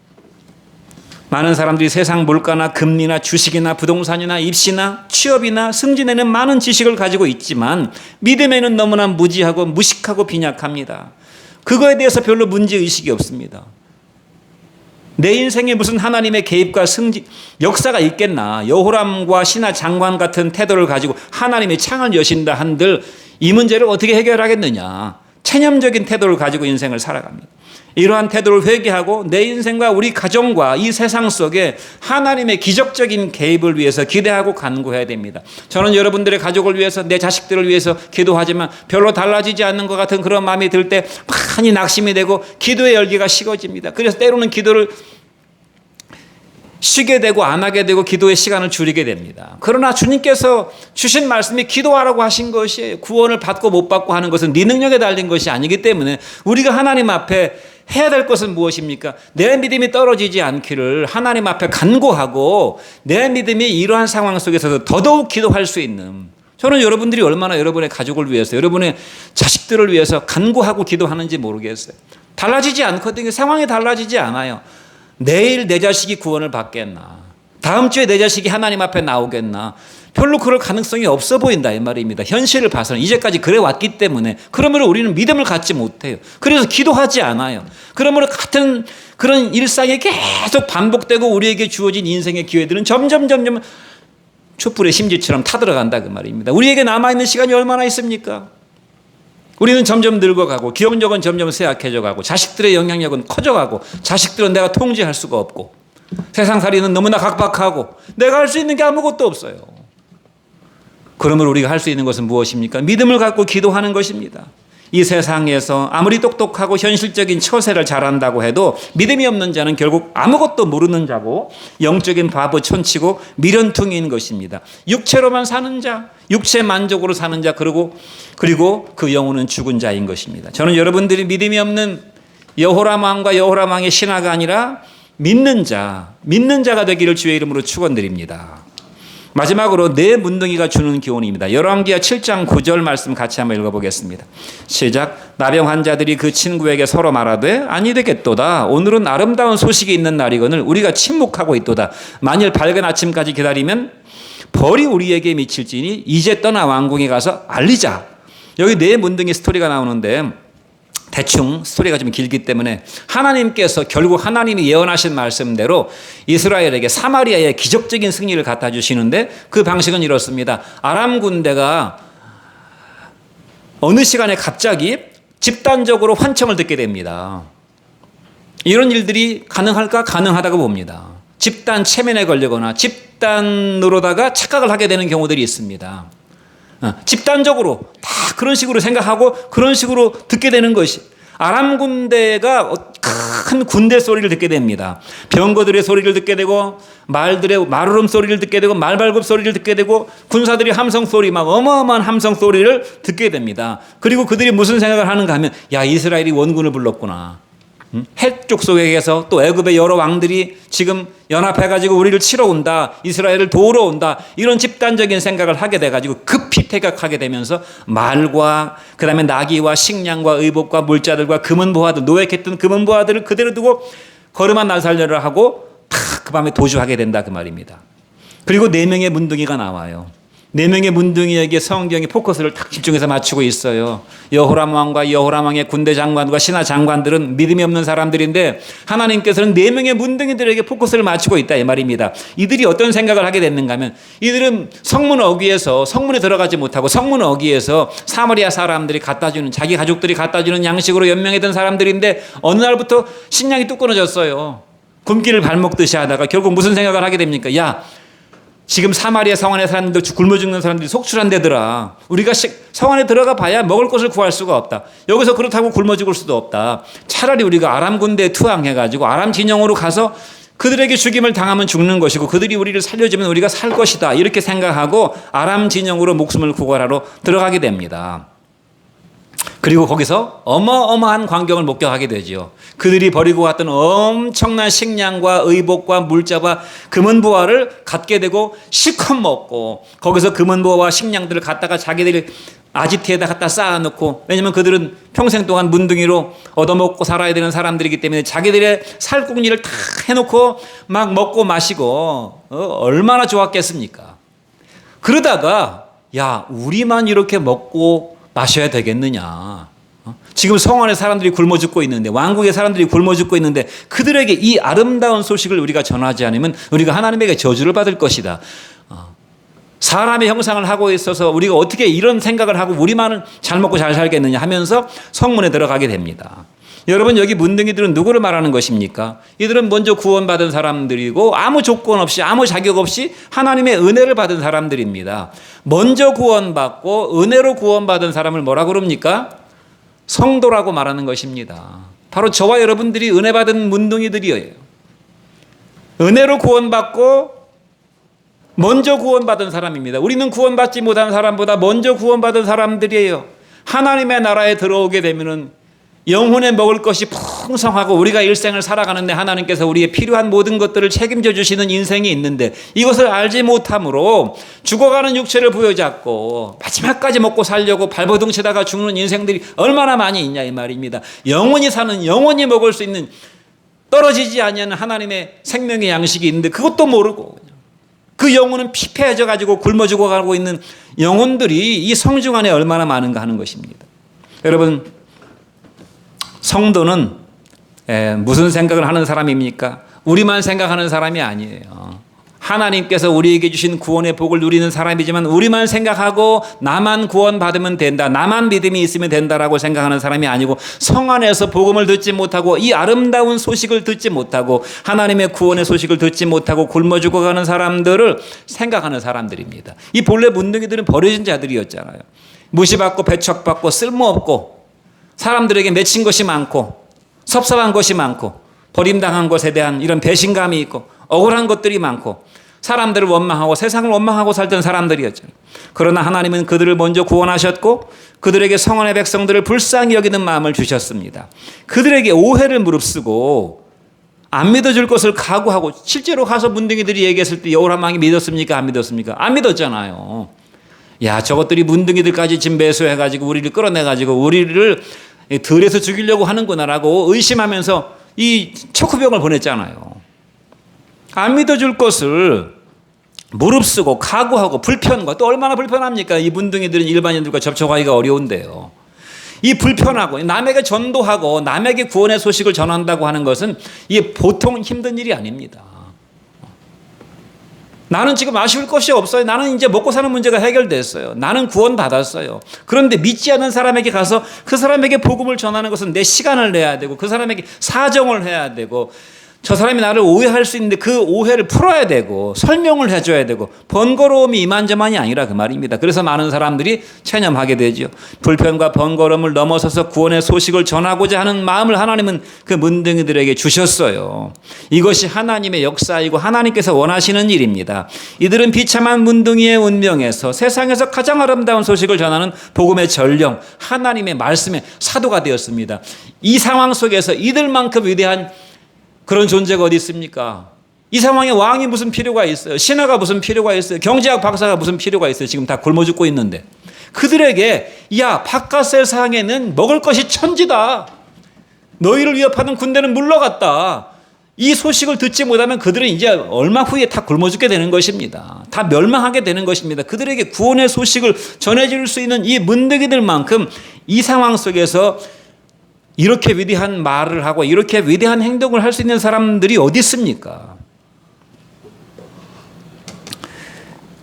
많은 사람들이 세상 물가나 금리나 주식이나 부동산이나 입시나 취업이나 승진에는 많은 지식을 가지고 있지만 믿음에는 너무나 무지하고 무식하고 빈약합니다. 그거에 대해서 별로 문제의식이 없습니다. 내 인생에 무슨 하나님의 개입과 승진, 역사가 있겠나. 여호람과 신하 장관 같은 태도를 가지고 하나님의 창을 여신다 한들 이 문제를 어떻게 해결하겠느냐. 체념적인 태도를 가지고 인생을 살아갑니다. 이러한 태도를 회개하고 내 인생과 우리 가정과 이 세상 속에 하나님의 기적적인 개입을 위해서 기대하고 간구해야 됩니다. 저는 여러분들의 가족을 위해서, 내 자식들을 위해서 기도하지만 별로 달라지지 않는 것 같은 그런 마음이 들 때 많이 낙심이 되고 기도의 열기가 식어집니다. 그래서 때로는 기도를 쉬게 되고 안 하게 되고 기도의 시간을 줄이게 됩니다. 그러나 주님께서 주신 말씀이 기도하라고 하신 것이에요. 구원을 받고 못 받고 하는 것은 네 능력에 달린 것이 아니기 때문에 우리가 하나님 앞에 해야 될 것은 무엇입니까? 내 믿음이 떨어지지 않기를 하나님 앞에 간구하고 내 믿음이 이러한 상황 속에서도 더더욱 기도할 수 있는, 저는 여러분들이 얼마나 여러분의 가족을 위해서, 여러분의 자식들을 위해서 간구하고 기도하는지 모르겠어요. 달라지지 않거든요. 상황이 달라지지 않아요. 내일 내 자식이 구원을 받겠나? 다음 주에 내 자식이 하나님 앞에 나오겠나? 별로 그럴 가능성이 없어 보인다 이 말입니다. 현실을 봐서는 이제까지 그래 왔기 때문에. 그러므로 우리는 믿음을 갖지 못해요. 그래서 기도하지 않아요. 그러므로 같은 그런 일상이 계속 반복되고 우리에게 주어진 인생의 기회들은 점점 촛불의 심지처럼 타들어간다 그 말입니다. 우리에게 남아있는 시간이 얼마나 있습니까? 우리는 점점 늙어가고 기억력은 점점 쇠약해져가고 자식들의 영향력은 커져가고 자식들은 내가 통제할 수가 없고 세상살이는 너무나 각박하고 내가 할 수 있는 게 아무것도 없어요. 그러므로 우리가 할 수 있는 것은 무엇입니까? 믿음을 갖고 기도하는 것입니다. 이 세상에서 아무리 똑똑하고 현실적인 처세를 잘한다고 해도 믿음이 없는 자는 결국 아무것도 모르는 자고 영적인 바보 천치고 미련퉁이인 것입니다. 육체로만 사는 자, 육체 만족으로 사는 자, 그리고 그 영혼은 죽은 자인 것입니다. 저는 여러분들이 믿음이 없는 여호람 왕과 여호람 왕의 신하가 아니라 믿는 자가 되기를 주의 이름으로 축원드립니다. 마지막으로 네 문둥이가 주는 교훈입니다. 열왕기하 7장 9절 말씀 같이 한번 읽어보겠습니다. 시작. 나병 환자들이 그 친구에게 서로 말하되 아니 되겠도다. 오늘은 아름다운 소식이 있는 날이거늘 우리가 침묵하고 있도다. 만일 밝은 아침까지 기다리면 벌이 우리에게 미칠지니 이제 떠나 왕궁에 가서 알리자. 여기 네 문둥이 스토리가 나오는데 대충 스토리가 좀 길기 때문에 하나님께서 결국 하나님이 예언하신 말씀대로 이스라엘에게 사마리아의 기적적인 승리를 갖다 주시는데 그 방식은 이렇습니다. 아람 군대가 어느 시간에 갑자기 집단적으로 환청을 듣게 됩니다. 이런 일들이 가능할까? 가능하다고 봅니다. 집단 체면에 걸리거나 집단으로다가 착각을 하게 되는 경우들이 있습니다. 집단적으로 다 그런 식으로 생각하고 그런 식으로 듣게 되는 것이, 아람 군대가 큰 군대 소리를 듣게 됩니다. 병거들의 소리를 듣게 되고 말들의 말울음 소리를 듣게 되고 말발굽 소리를 듣게 되고 군사들이 함성 소리 막 어마어마한 함성 소리를 듣게 됩니다. 그리고 그들이 무슨 생각을 하는가 하면 야 이스라엘이 원군을 불렀구나. 헷 족속에게서 또 애굽의 여러 왕들이 지금 연합해가지고 우리를 치러 온다. 이스라엘을 도우러 온다. 이런 집단적인 생각을 하게 돼가지고 급히 퇴각하게 되면서 말과 그 다음에 나귀와 식량과 의복과 물자들과 금은보화들 노획했던 금은보화들을 그대로 두고 거름한 날살려를 하고 탁 그 밤에 도주하게 된다 그 말입니다. 그리고 4명의 문둥이가 나와요. 4명의 문둥이에게 성경이 포커스를 탁 집중해서 맞추고 있어요. 여호람 왕과 여호람 왕의 군대 장관과 신하 장관들은 믿음이 없는 사람들인데 하나님께서는 4명의 문둥이들에게 포커스를 맞추고 있다 이 말입니다. 이들이 어떤 생각을 하게 됐는가 하면 이들은 성문 어귀에서 성문에 들어가지 못하고 성문 어귀에서 사마리아 사람들이 갖다주는 자기 가족들이 갖다주는 양식으로 연명했던 사람들인데 어느 날부터 식량이 뚝 끊어졌어요. 굶기를 발먹듯이 하다가 결국 무슨 생각을 하게 됩니까? 야 지금 사마리아 성 안에 사람들 굶어 죽는 사람들이 속출한 데더라. 우리가 성 안에 들어가 봐야 먹을 것을 구할 수가 없다. 여기서 그렇다고 굶어 죽을 수도 없다. 차라리 우리가 아람 군대에 투항해가지고 아람 진영으로 가서 그들에게 죽임을 당하면 죽는 것이고 그들이 우리를 살려주면 우리가 살 것이다. 이렇게 생각하고 아람 진영으로 목숨을 구걸하러 들어가게 됩니다. 그리고 거기서 어마어마한 광경을 목격하게 되죠. 그들이 버리고 갔던 엄청난 식량과 의복과 물자와 금은보화를 갖게 되고 실컷 먹고 거기서 금은보화와 식량들을 갖다가 자기들이 아지트에다 갖다 쌓아놓고 왜냐하면 그들은 평생 동안 문둥이로 얻어먹고 살아야 되는 사람들이기 때문에 자기들의 살궁리를 다 해놓고 막 먹고 마시고 얼마나 좋았겠습니까? 그러다가 야 우리만 이렇게 먹고 마셔야 되겠느냐. 지금 성 안에 사람들이 굶어 죽고 있는데 왕국의 사람들이 굶어 죽고 있는데 그들에게 이 아름다운 소식을 우리가 전하지 않으면 우리가 하나님에게 저주를 받을 것이다. 사람의 형상을 하고 있어서 우리가 어떻게 이런 생각을 하고 우리만은 잘 먹고 잘 살겠느냐 하면서 성문에 들어가게 됩니다. 여러분 여기 문둥이들은 누구를 말하는 것입니까? 이들은 먼저 구원받은 사람들이고 아무 조건 없이 아무 자격 없이 하나님의 은혜를 받은 사람들입니다. 먼저 구원받고 은혜로 구원받은 사람을 뭐라 그럽니까? 성도라고 말하는 것입니다. 바로 저와 여러분들이 은혜 받은 문둥이들이에요. 은혜로 구원받고 먼저 구원받은 사람입니다. 우리는 구원받지 못한 사람보다 먼저 구원받은 사람들이에요. 하나님의 나라에 들어오게 되면은 영혼에 먹을 것이 풍성하고 우리가 일생을 살아가는데 하나님께서 우리의 필요한 모든 것들을 책임져 주시는 인생이 있는데 이것을 알지 못함으로 죽어가는 육체를 부여잡고 마지막까지 먹고 살려고 발버둥 치다가 죽는 인생들이 얼마나 많이 있냐 이 말입니다. 영원히 사는 영원히 먹을 수 있는 떨어지지 아니하는 하나님의 생명의 양식이 있는데 그것도 모르고 그 영혼은 피폐해져 가지고 굶어 죽어가고 있는 영혼들이 이 성중 안에 얼마나 많은가 하는 것입니다. 여러분 성도는 무슨 생각을 하는 사람입니까? 우리만 생각하는 사람이 아니에요. 하나님께서 우리에게 주신 구원의 복을 누리는 사람이지만 우리만 생각하고 나만 구원받으면 된다. 나만 믿음이 있으면 된다라고 생각하는 사람이 아니고 성 안에서 복음을 듣지 못하고 이 아름다운 소식을 듣지 못하고 하나님의 구원의 소식을 듣지 못하고 굶어 죽어가는 사람들을 생각하는 사람들입니다. 이 본래 문둥이들은 버려진 자들이었잖아요. 무시받고 배척받고 쓸모없고 사람들에게 맺힌 것이 많고 섭섭한 것이 많고 버림당한 것에 대한 이런 배신감이 있고 억울한 것들이 많고 사람들을 원망하고 세상을 원망하고 살던 사람들이었죠. 그러나 하나님은 그들을 먼저 구원하셨고 그들에게 성원의 백성들을 불쌍히 여기는 마음을 주셨습니다. 그들에게 오해를 무릅쓰고 안 믿어줄 것을 각오하고 실제로 가서 문둥이들이 얘기했을 때 여호람 왕이 믿었습니까? 안 믿었습니까? 안 믿었잖아요. 야 저것들이 문둥이들까지 짐 배수해가지고 우리를 끌어내가지고 우리를 들에서 죽이려고 하는구나라고 의심하면서 이 척후병을 보냈잖아요. 안 믿어줄 것을 무릅쓰고 각오하고 불편과 또 얼마나 불편합니까? 이 문둥이들은 일반인들과 접촉하기가 어려운데요. 이 불편하고 남에게 전도하고 남에게 구원의 소식을 전한다고 하는 것은 이게 보통 힘든 일이 아닙니다. 나는 지금 아쉬울 것이 없어요. 나는 이제 먹고 사는 문제가 해결됐어요. 나는 구원받았어요. 그런데 믿지 않는 사람에게 가서 그 사람에게 복음을 전하는 것은 내 시간을 내야 되고 그 사람에게 사정을 해야 되고 저 사람이 나를 오해할 수 있는데 그 오해를 풀어야 되고 설명을 해줘야 되고 번거로움이 이만저만이 아니라 그 말입니다. 그래서 많은 사람들이 체념하게 되죠. 불편과 번거로움을 넘어서서 구원의 소식을 전하고자 하는 마음을 하나님은 그 문둥이들에게 주셨어요. 이것이 하나님의 역사이고 하나님께서 원하시는 일입니다. 이들은 비참한 문둥이의 운명에서 세상에서 가장 아름다운 소식을 전하는 복음의 전령, 하나님의 말씀의 사도가 되었습니다. 이 상황 속에서 이들만큼 위대한 그런 존재가 어디 있습니까? 이 상황에 왕이 무슨 필요가 있어요? 신하가 무슨 필요가 있어요? 경제학 박사가 무슨 필요가 있어요? 지금 다 굶어 죽고 있는데. 그들에게 야, 바깥 세상에는 먹을 것이 천지다. 너희를 위협하는 군대는 물러갔다. 이 소식을 듣지 못하면 그들은 이제 얼마 후에 다 굶어 죽게 되는 것입니다. 다 멸망하게 되는 것입니다. 그들에게 구원의 소식을 전해줄 수 있는 이 문둥이들만큼 이 상황 속에서 이렇게 위대한 말을 하고 이렇게 위대한 행동을 할 수 있는 사람들이 어디 있습니까?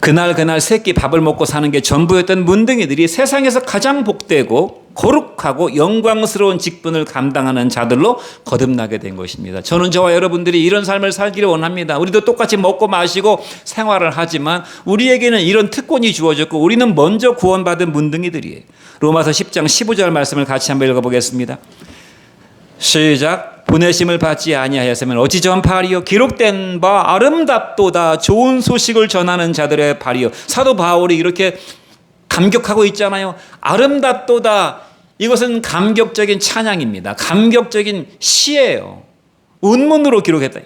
그날 새끼 밥을 먹고 사는 게 전부였던 문둥이들이 세상에서 가장 복되고 거룩하고 영광스러운 직분을 감당하는 자들로 거듭나게 된 것입니다. 저는 저와 여러분들이 이런 삶을 살기를 원합니다. 우리도 똑같이 먹고 마시고 생활을 하지만 우리에게는 이런 특권이 주어졌고 우리는 먼저 구원받은 문둥이들이에요. 로마서 10장 15절 말씀을 같이 한번 읽어보겠습니다. 시작. 보내심을 받지 아니하였으면 어찌 전파하리요? 기록된 바 아름답도다 좋은 소식을 전하는 자들의 발이요. 사도 바울이 이렇게 감격하고 있잖아요. 아름답도다. 이것은 감격적인 찬양입니다. 감격적인 시예요. 운문으로 기록했다.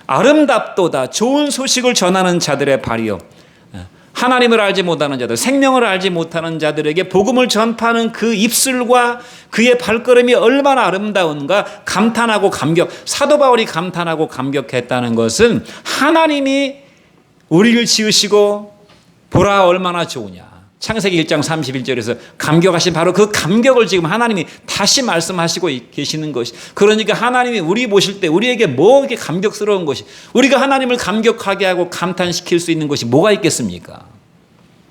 아름답도다 좋은 소식을 전하는 자들의 발이요. 하나님을 알지 못하는 자들, 생명을 알지 못하는 자들에게 복음을 전파하는 그 입술과 그의 발걸음이 얼마나 아름다운가 감탄하고 감격. 사도 바울이 감탄하고 감격했다는 것은 하나님이 우리를 지으시고 보라 얼마나 좋으냐. 창세기 1장 31절에서 감격하신 바로 그 감격을 지금 하나님이 다시 말씀하시고 계시는 것이. 그러니까 하나님이 우리 보실 때 우리에게 뭐 이렇게 감격스러운 것이, 우리가 하나님을 감격하게 하고 감탄시킬 수 있는 것이 뭐가 있겠습니까?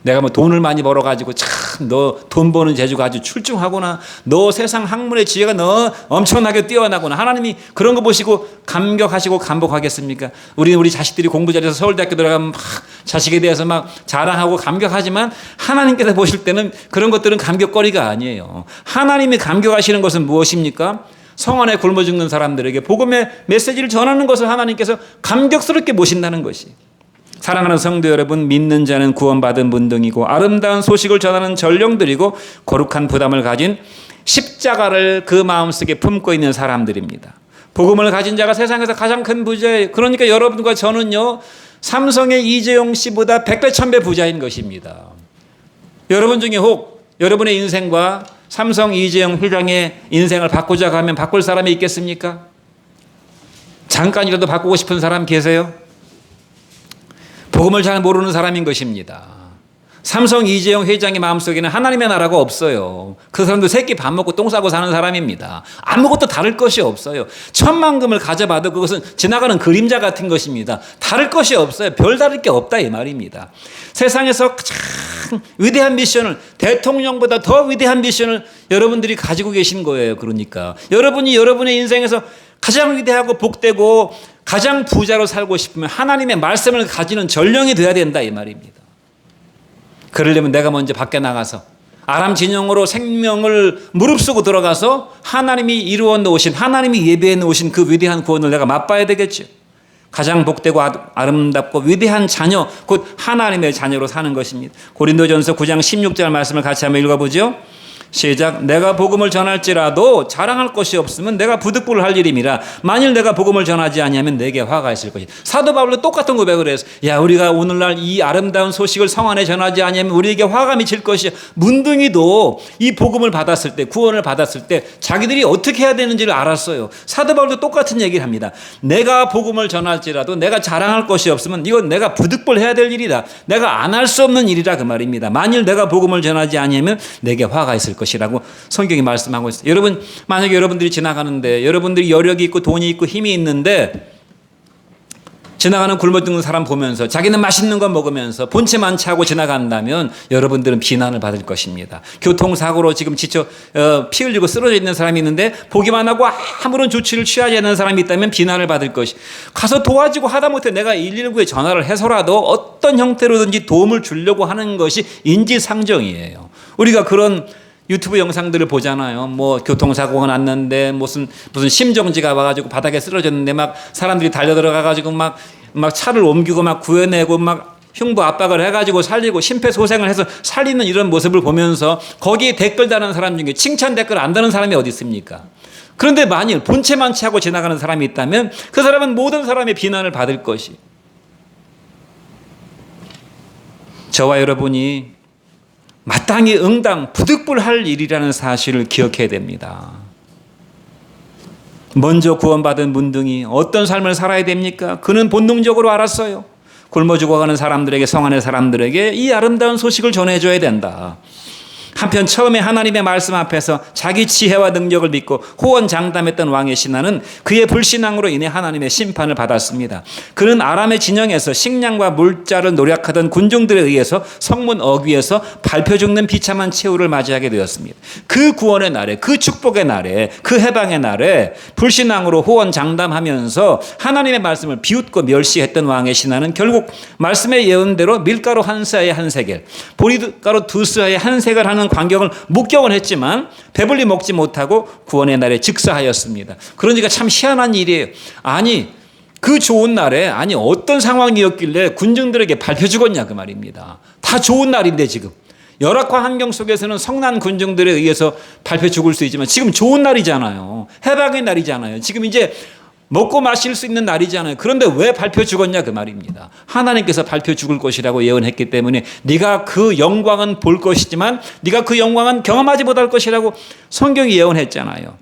내가 뭐 돈을 많이 벌어가지고 참 너 돈 버는 재주가 아주 출중하구나. 너 세상 학문의 지혜가 너 엄청나게 뛰어나구나. 하나님이 그런 거 보시고 감격하시고 감복하겠습니까? 우리 자식들이 공부 잘해서 서울대학교 들어가면 막 자식에 대해서 막 자랑하고 감격하지만 하나님께서 보실 때는 그런 것들은 감격거리가 아니에요. 하나님이 감격하시는 것은 무엇입니까? 성 안에 굶어 죽는 사람들에게 복음의 메시지를 전하는 것을 하나님께서 감격스럽게 보신다는 것이. 사랑하는 성도 여러분, 믿는 자는 구원받은 문둥이고 아름다운 소식을 전하는 전령들이고 거룩한 부담을 가진 십자가를 그 마음속에 품고 있는 사람들입니다. 복음을 가진 자가 세상에서 가장 큰 부자예요. 그러니까 여러분과 저는요, 삼성의 이재용 씨보다 100배 1000배 부자인 것입니다. 여러분 중에 혹 여러분의 인생과 삼성 이재용 회장의 인생을 바꾸자고 하면 바꿀 사람이 있겠습니까? 잠깐이라도 바꾸고 싶은 사람 계세요? 복음을 잘 모르는 사람인 것입니다. 삼성 이재용 회장의 마음속에는 하나님의 나라가 없어요. 그 사람도 새끼 밥 먹고 똥 싸고 사는 사람입니다. 아무것도 다를 것이 없어요. 천만금을 가져봐도 그것은 지나가는 그림자 같은 것입니다. 다를 것이 없어요. 별다를 게 없다 이 말입니다. 세상에서 가장 위대한 미션을, 대통령보다 더 위대한 미션을 여러분들이 가지고 계신 거예요. 그러니까 여러분이 여러분의 인생에서 가장 위대하고 복되고 가장 부자로 살고 싶으면 하나님의 말씀을 가지는 전령이 돼야 된다 이 말입니다. 그러려면 내가 먼저 밖에 나가서 아람 진영으로 생명을 무릅쓰고 들어가서 하나님이 이루어 놓으신, 하나님이 예배해 놓으신 그 위대한 구원을 내가 맛봐야 되겠죠. 가장 복되고 아름답고 위대한 자녀, 곧 하나님의 자녀로 사는 것입니다. 고린도전서 9장 16절 말씀을 같이 한번 읽어보죠. 시작. 내가 복음을 전할지라도 자랑할 것이 없으면 내가 부득불을 할 일임이라. 만일 내가 복음을 전하지 아니하면 내게 화가 있을 것이다. 사도 바울도 똑같은 고백을 해서 야, 우리가 오늘날 이 아름다운 소식을 성 안에 전하지 아니하면 우리에게 화가 미칠 것이야. 문둥이도 이 복음을 받았을 때, 구원을 받았을 때 자기들이 어떻게 해야 되는지를 알았어요. 사도 바울도 똑같은 얘기를 합니다. 내가 복음을 전할지라도 내가 자랑할 것이 없으면 이건 내가 부득불 해야 될 일이다. 내가 안 할 수 없는 일이라 그 말입니다. 만일 내가 복음을 전하지 아니하면 내게 화가 있을 것이라고 성경이 말씀하고 있어요. 여러분, 만약에 여러분들이 지나가는데 여러분들이 여력이 있고 돈이 있고 힘이 있는데 지나가는 굶어 죽는 사람 보면서 자기는 맛있는 거 먹으면서 본체만 차고 지나간다면 여러분들은 비난을 받을 것입니다. 교통사고로 지금 지쳐 피 흘리고 쓰러져 있는 사람이 있는데 보기만 하고 아무런 조치를 취하지 않는 사람이 있다면 비난을 받을 것이. 가서 도와주고 하다못해 내가 119에 전화를 해서라도 어떤 형태로든지 도움을 주려고 하는 것이 인지상정이에요. 우리가 그런 유튜브 영상들을 보잖아요. 뭐 교통사고가 났는데 무슨 심정지가 와가지고 바닥에 쓰러졌는데 막 사람들이 달려들어가가지고 막 차를 옮기고 막 구해내고 막 흉부 압박을 해가지고 살리고 심폐소생을 해서 살리는 이런 모습을 보면서 거기에 댓글 다는 사람 중에 칭찬 댓글 안 다는 사람이 어디 있습니까? 그런데 만일 본체만 취하고 지나가는 사람이 있다면 그 사람은 모든 사람의 비난을 받을 것이. 저와 여러분이 마땅히 응당 부득불할 일이라는 사실을 기억해야 됩니다. 먼저 구원받은 문둥이 어떤 삶을 살아야 됩니까? 그는 본능적으로 알았어요. 굶어 죽어가는 사람들에게, 성 안의 사람들에게 이 아름다운 소식을 전해줘야 된다. 한편 처음에 하나님의 말씀 앞에서 자기 지혜와 능력을 믿고 호언장담했던 왕의 신하는 그의 불신앙으로 인해 하나님의 심판을 받았습니다. 그는 아람의 진영에서 식량과 물자를 노력하던 군중들에 의해서 성문 어귀에서 밟혀 죽는 비참한 최후를 맞이하게 되었습니다. 그 구원의 날에, 그 축복의 날에, 그 해방의 날에 불신앙으로 호언장담하면서 하나님의 말씀을 비웃고 멸시했던 왕의 신하는 결국 말씀의 예언대로 밀가루 한 스아에 한 세겔, 보리가루 두 스아에 한 세겔 하는 광경을 목격은 했지만 배불리 먹지 못하고 구원의 날에 즉사하였습니다. 그러니까 참 희한한 일이에요. 아니 그 좋은 날에 어떤 상황이었길래 군중들에게 밟혀 죽었냐 그 말입니다. 다 좋은 날인데 지금 열악한 환경 속에서는 성난 군중들에 의해서 밟혀 죽을 수 있지만 지금 좋은 날이잖아요. 해방의 날이잖아요. 지금 이제 먹고 마실 수 있는 날이잖아요. 그런데 왜 밟혀 죽었냐 그 말입니다. 하나님께서 밟혀 죽을 것이라고 예언했기 때문에 네가 그 영광은 볼 것이지만 네가 그 영광은 경험하지 못할 것이라고 성경이 예언했잖아요.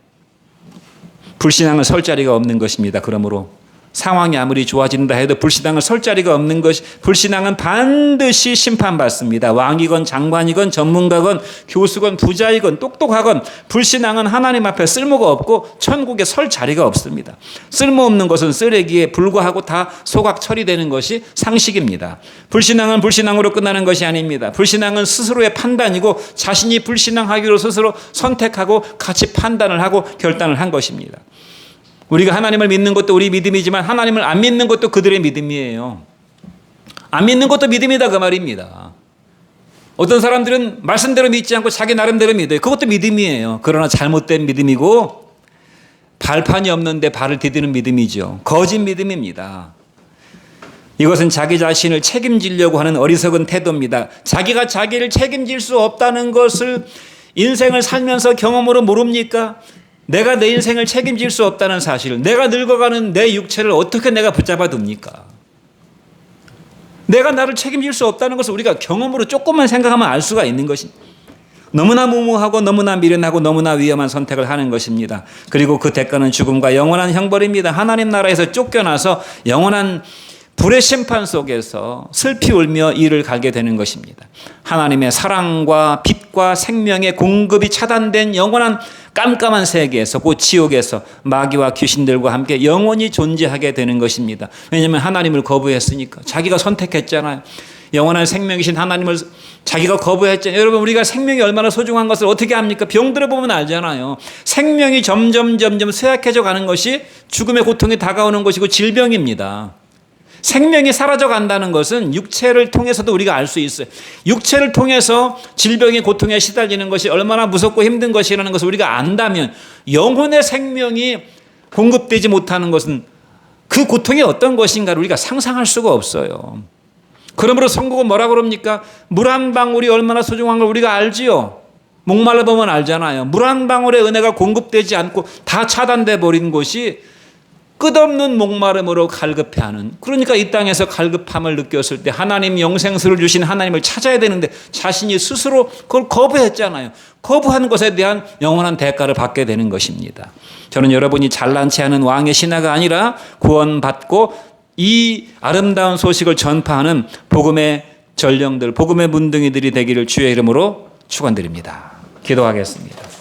불신앙은 설 자리가 없는 것입니다. 그러므로 상황이 아무리 좋아진다 해도 불신앙을 설 자리가 없는 것이, 불신앙은 반드시 심판받습니다. 왕이건 장관이건 전문가건 교수건 부자이건 똑똑하건 불신앙은 하나님 앞에 쓸모가 없고 천국에 설 자리가 없습니다. 쓸모없는 것은 쓰레기에 불과하고 다 소각 처리되는 것이 상식입니다. 불신앙은 불신앙으로 끝나는 것이 아닙니다. 불신앙은 스스로의 판단이고 자신이 불신앙하기로 스스로 선택하고 같이 판단을 하고 결단을 한 것입니다. 우리가 하나님을 믿는 것도 우리 믿음이지만 하나님을 안 믿는 것도 그들의 믿음이에요. 안 믿는 것도 믿음이다 그 말입니다. 어떤 사람들은 말씀대로 믿지 않고 자기 나름대로 믿어요. 그것도 믿음이에요. 그러나 잘못된 믿음이고 발판이 없는데 발을 디디는 믿음이죠. 거짓 믿음입니다. 이것은 자기 자신을 책임지려고 하는 어리석은 태도입니다. 자기가 자기를 책임질 수 없다는 것을 인생을 살면서 경험으로 모릅니까? 내가 내 인생을 책임질 수 없다는 사실을, 내가 늙어가는 내 육체를 어떻게 내가 붙잡아 둡니까? 내가 나를 책임질 수 없다는 것을 우리가 경험으로 조금만 생각하면 알 수가 있는 것입니다. 너무나 무모하고 너무나 미련하고 너무나 위험한 선택을 하는 것입니다. 그리고 그 대가는 죽음과 영원한 형벌입니다. 하나님 나라에서 쫓겨나서 영원한 불의 심판 속에서 슬피 울며 이를 가게 되는 것입니다. 하나님의 사랑과 빛과 생명의 공급이 차단된 영원한 깜깜한 세계에서, 곧 지옥에서 마귀와 귀신들과 함께 영원히 존재하게 되는 것입니다. 왜냐하면 하나님을 거부했으니까. 자기가 선택했잖아요. 영원한 생명이신 하나님을 자기가 거부했잖아요. 여러분, 우리가 생명이 얼마나 소중한 것을 어떻게 합니까? 병들어 보면 알잖아요. 생명이 점점 쇠약해져 가는 것이 죽음의 고통이 다가오는 것이고 질병입니다. 생명이 사라져 간다는 것은 육체를 통해서도 우리가 알 수 있어요. 육체를 통해서 질병의 고통에 시달리는 것이 얼마나 무섭고 힘든 것이라는 것을 우리가 안다면 영혼의 생명이 공급되지 못하는 것은 그 고통이 어떤 것인가를 우리가 상상할 수가 없어요. 그러므로 성경은 뭐라고 그럽니까? 물 한 방울이 얼마나 소중한 걸 우리가 알지요. 목말라 보면 알잖아요. 물 한 방울의 은혜가 공급되지 않고 다 차단돼 버린 것이 끝없는 목마름으로 갈급해하는, 그러니까 이 땅에서 갈급함을 느꼈을 때 하나님 영생수를 주신 하나님을 찾아야 되는데 자신이 스스로 그걸 거부했잖아요. 거부하는 것에 대한 영원한 대가를 받게 되는 것입니다. 저는 여러분이 잘난 체하는 왕의 신하가 아니라 구원받고 이 아름다운 소식을 전파하는 복음의 전령들, 복음의 문둥이들이 되기를 주의 이름으로 축원드립니다. 기도하겠습니다.